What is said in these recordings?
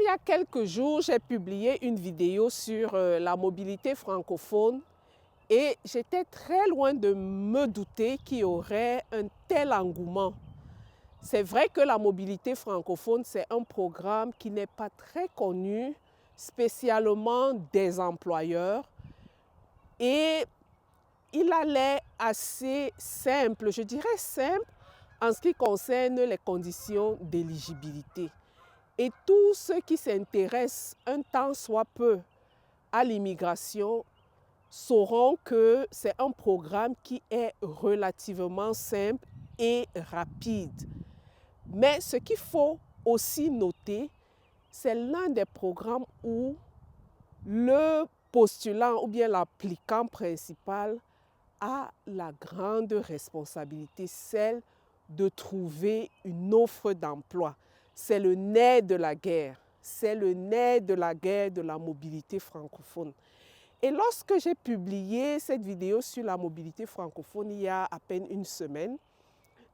y a quelques jours, j'ai publié une vidéo sur la mobilité francophone et j'étais très loin de me douter qu'il y aurait un tel engouement. C'est vrai que la mobilité francophone, c'est un programme qui n'est pas très connu, spécialement des employeurs, et il a l'air assez simple, je dirais simple, en ce qui concerne les conditions d'éligibilité. Et tous ceux qui s'intéressent un temps soit peu à l'immigration sauront que c'est un programme qui est relativement simple et rapide. Mais ce qu'il faut aussi noter, c'est l'un des programmes où le postulant ou bien l'applicant principal a la grande responsabilité, celle de trouver une offre d'emploi. C'est le nerf de la guerre. C'est le nerf de la guerre de la mobilité francophone. Et lorsque j'ai publié cette vidéo sur la mobilité francophone il y a à peine une semaine,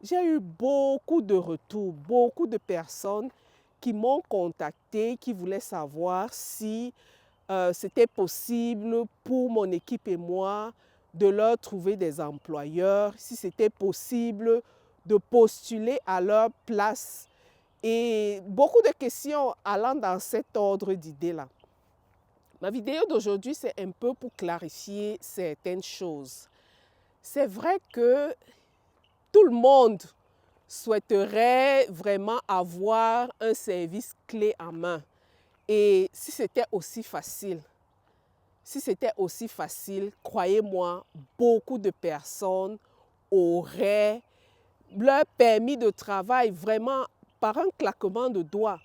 j'ai eu beaucoup de retours, beaucoup de personnes qui m'ont contacté, qui voulaient savoir si c'était possible pour mon équipe et moi de leur trouver des employeurs, si c'était possible de postuler à leur place. Et beaucoup de questions allant dans cet ordre d'idées-là. Ma vidéo d'aujourd'hui, c'est un peu pour clarifier certaines choses. C'est vrai que tout le monde souhaiterait vraiment avoir un service clé en main. Et si c'était aussi facile, croyez-moi, beaucoup de personnes auraient leur permis de travail vraiment par un claquement de doigts.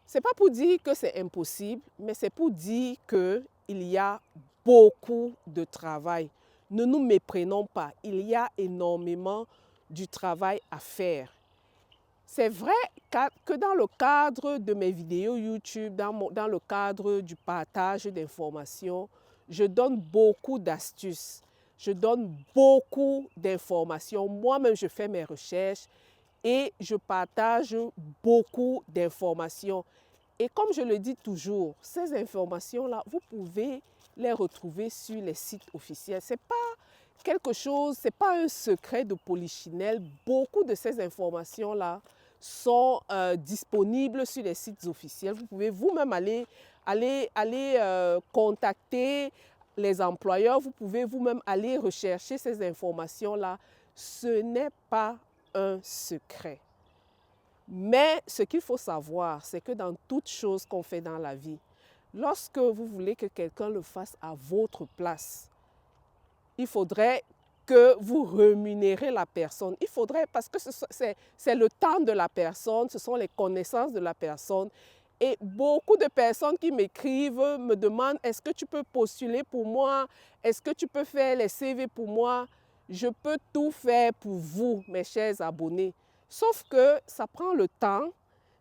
Ce n'est pas pour dire que c'est impossible, mais c'est pour dire qu'il y a beaucoup de travail. Ne nous méprenons pas, il y a énormément du travail à faire. C'est vrai que dans le cadre de mes vidéos YouTube, dans le cadre du partage d'informations, je donne beaucoup d'astuces, je donne beaucoup d'informations. Moi-même, je fais mes recherches et je partage beaucoup d'informations. Et comme je le dis toujours, ces informations-là, vous pouvez les retrouver sur les sites officiels. Ce n'est pas quelque chose, ce n'est pas un secret de Polichinelle. Beaucoup de ces informations-là sont disponibles sur les sites officiels. Vous pouvez vous-même aller contacter les employeurs. Vous pouvez vous-même aller rechercher ces informations-là. Ce n'est pas un secret. Mais ce qu'il faut savoir, c'est que dans toute chose qu'on fait dans la vie, lorsque vous voulez que quelqu'un le fasse à votre place, il faudrait que vous rémunérez la personne. Il faudrait, parce que c'est le temps de la personne, ce sont les connaissances de la personne. Et beaucoup de personnes qui m'écrivent me demandent, est-ce que tu peux postuler pour moi? Est-ce que tu peux faire les CV pour moi? Je peux tout faire pour vous, mes chers abonnés. Sauf que ça prend le temps,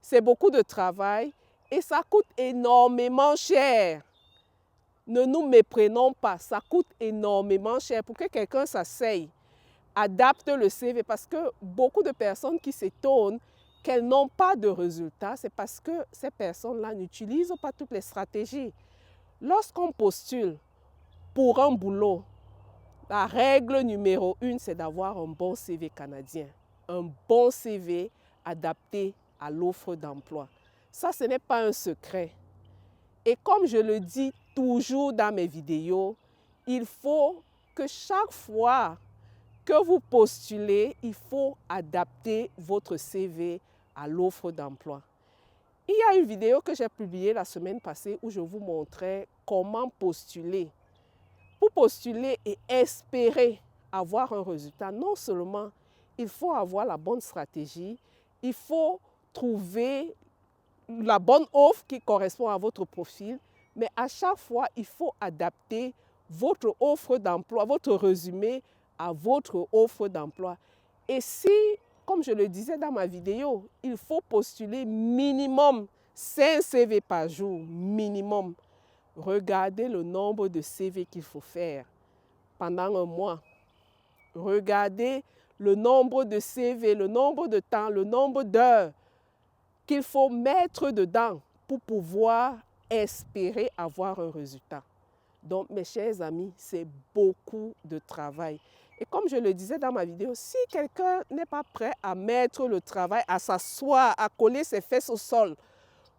c'est beaucoup de travail et ça coûte énormément cher. Ne nous méprenons pas, ça coûte énormément cher pour que quelqu'un s'asseye, adapte le CV, parce que beaucoup de personnes qui s'étonnent qu'elles n'ont pas de résultats, c'est parce que ces personnes-là n'utilisent pas toutes les stratégies. Lorsqu'on postule pour un boulot, la règle numéro 1, c'est d'avoir un bon CV canadien, un bon CV adapté à l'offre d'emploi. Ça, ce n'est pas un secret. Et comme je le dis toujours dans mes vidéos, il faut que chaque fois que vous postulez, il faut adapter votre CV à l'offre d'emploi. Il y a une vidéo que j'ai publiée la semaine passée où je vous montrais comment postuler. Pour postuler et espérer avoir un résultat, non seulement il faut avoir la bonne stratégie, il faut trouver la bonne offre qui correspond à votre profil, mais à chaque fois, il faut adapter votre offre d'emploi, votre résumé à votre offre d'emploi. Et si, comme je le disais dans ma vidéo, il faut postuler minimum 5 CV par jour, minimum. Regardez le nombre de CV qu'il faut faire pendant un mois. Regardez le nombre de CV, le nombre de temps, le nombre d'heures qu'il faut mettre dedans pour pouvoir espérer avoir un résultat. Donc, mes chers amis, c'est beaucoup de travail. Et comme je le disais dans ma vidéo, si quelqu'un n'est pas prêt à mettre le travail, à s'asseoir, à coller ses fesses au sol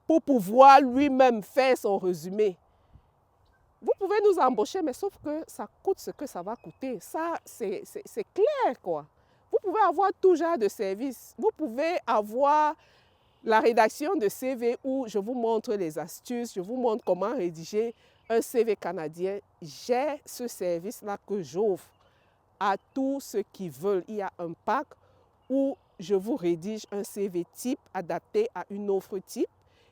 pour pouvoir lui-même faire son résumé, vous pouvez nous embaucher, mais sauf que ça coûte ce que ça va coûter. Ça, c'est clair, quoi. Vous pouvez avoir tout genre de services. Vous pouvez avoir la rédaction de CV où je vous montre les astuces, je vous montre comment rédiger un CV canadien. J'ai ce service-là que j'offre à tous ceux qui veulent. Il y a un pack où je vous rédige un CV type adapté à une offre type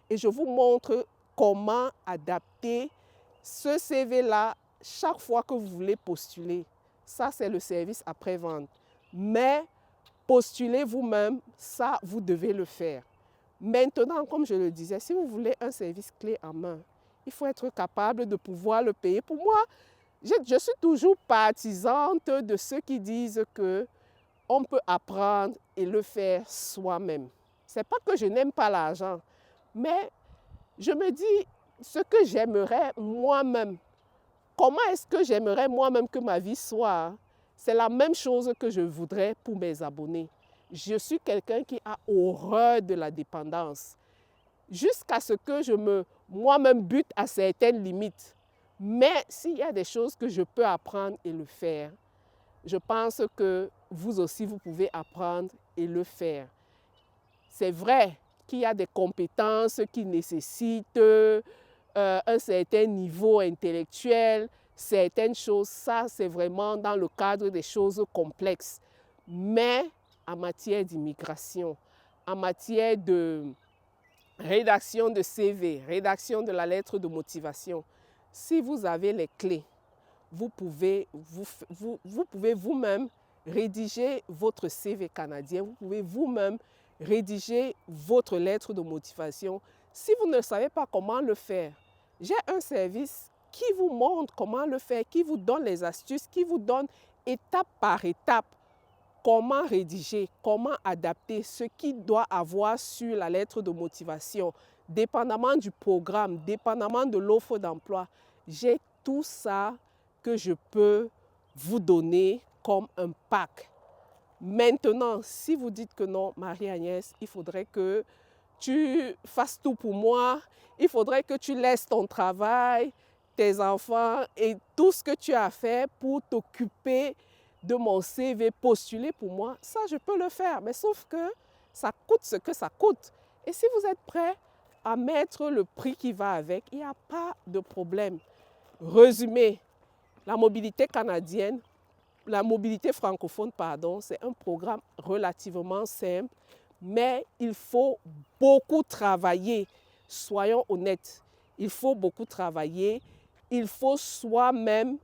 et je vous montre comment adapter ce CV-là chaque fois que vous voulez postuler. Ça, c'est le service après-vente. Mais postuler vous-même, ça, vous devez le faire. Maintenant, comme je le disais, si vous voulez un service clé en main, il faut être capable de pouvoir le payer. Pour moi, je suis toujours partisane de ceux qui disent qu'on peut apprendre et le faire soi-même. Ce n'est pas que je n'aime pas l'argent, mais je me dis ce que j'aimerais moi-même. Comment est-ce que j'aimerais moi-même que ma vie soit? C'est la même chose que je voudrais pour mes abonnés. Je suis quelqu'un qui a horreur de la dépendance. Jusqu'à ce que moi-même bute à certaines limites. Mais s'il y a des choses que je peux apprendre et le faire, je pense que vous aussi, vous pouvez apprendre et le faire. C'est vrai qu'il y a des compétences qui nécessitent un certain niveau intellectuel, certaines choses, ça c'est vraiment dans le cadre des choses complexes. Mais en matière d'immigration, en matière de rédaction de CV, rédaction de la lettre de motivation, si vous avez les clés, vous pouvez vous-même rédiger votre CV canadien, vous pouvez vous-même rédiger votre lettre de motivation. Si vous ne savez pas comment le faire, j'ai un service qui vous montre comment le faire, qui vous donne les astuces, qui vous donne étape par étape comment rédiger, comment adapter ce qu'il doit avoir sur la lettre de motivation, dépendamment du programme, dépendamment de l'offre d'emploi. J'ai tout ça que je peux vous donner comme un pack. Maintenant, si vous dites que non, Marie-Agnès, il faudrait que tu fasses tout pour moi, il faudrait que tu laisses ton travail, tes enfants et tout ce que tu as fait pour t'occuper de mon CV, postuler pour moi, ça je peux le faire, mais sauf que ça coûte ce que ça coûte. Et si vous êtes prêt à mettre le prix qui va avec, il n'y a pas de problème. Résumé, la mobilité canadienne, la mobilité francophone, pardon, c'est un programme relativement simple, mais il faut beaucoup travailler. Soyons honnêtes, il faut beaucoup travailler. Il faut soi-même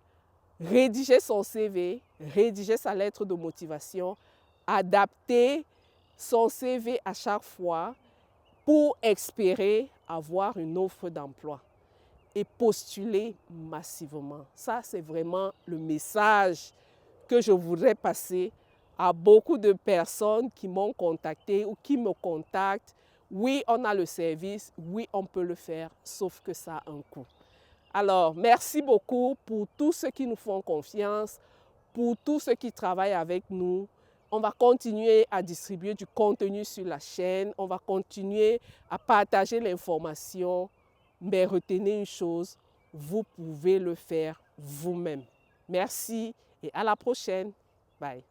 rédiger son CV, rédiger sa lettre de motivation, adapter son CV à chaque fois pour espérer avoir une offre d'emploi et postuler massivement. Ça, c'est vraiment le message que je voudrais passer à beaucoup de personnes qui m'ont contacté ou qui me contactent. Oui, on a le service, oui, on peut le faire, sauf que ça a un coût. Alors, merci beaucoup pour tous ceux qui nous font confiance, pour tous ceux qui travaillent avec nous. On va continuer à distribuer du contenu sur la chaîne, on va continuer à partager l'information, mais retenez une chose, vous pouvez le faire vous-même. Merci et à la prochaine. Bye.